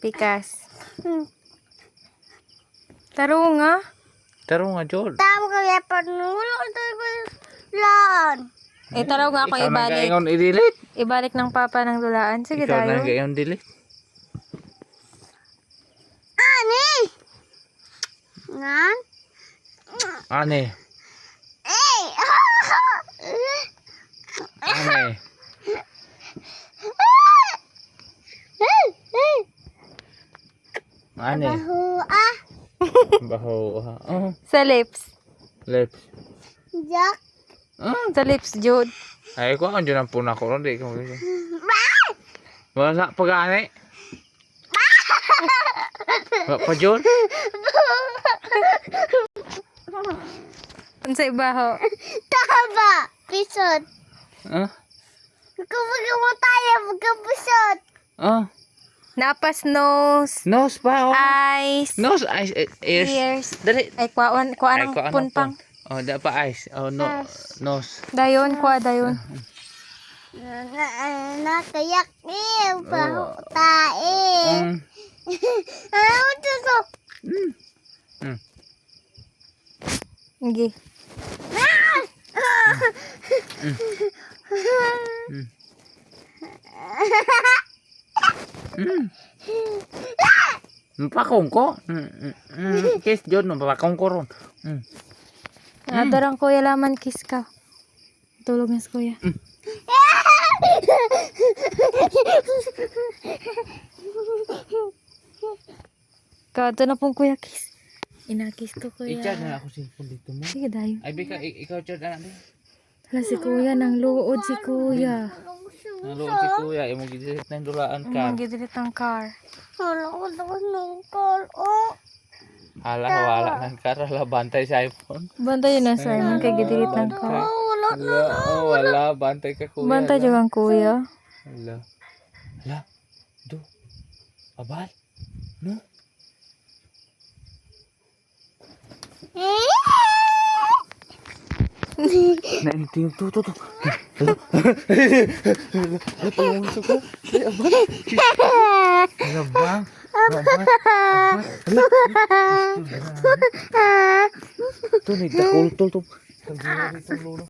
Pikas. Tarunga. Tarunga, Jol. Tama kaya panulo ito lan. Taraw nga ako Ikaw na ibalik. gayon i-delete. Ibalik ng papa ng dulaan. Sige Ikaw na tayo. gayon delete. Ani! Ngan? Ane. Eh! Ane. Ane. Bahua. Baho. Oh, Sa lips. lips. Jak. Sa lips, Jude. Ay, ko ang dyan ang puna ko ron. Di ko. Wala pa gani. Wala pa, Jol. Ang sa ibaho. Taba. Pisot. Ah? Kapag mo tayo, magkapusot. Ah? Napas nose. Nose pa, oh. Eyes. Nose, eyes, ears. Ears. Dali. Ay, kuhaan Ay, ng ko ano punpang. pa. Oh, da pa eyes. Oh, no. Nose. Dayon, kuha dayon. Nakayak eh. Baho tae. Ano ito so? Sige. Mapakong ko. Kiss Jod, mapakong ko ron. Adarang kuya laman kiss ka. Tulog na si kuya. Kato na pong kuya kiss. Inakis ko kuya. I-charge na ako si dito mo. Sige dayon. Ay, Bika, ikaw charge na natin. Hala si kuya, nang luod si kuya. Naluot si kuya, imong gidilit na yung dulaan ka. Magidilit ang car. Wala ko daw ng call. Oh. Hala, wala ng kara, hala, bantay sa iPhone. Bantay yun na Simon kay gidilit ng car. Hala, oh, wala, bantay ka kuya. Bantay dyan ang kuya. Hala. Hala, do. Abal, no? Nainting to. Hala. Hala, palamuso ko. Ay, abal. Hala, bang. Hala. Ito, nagdakul to.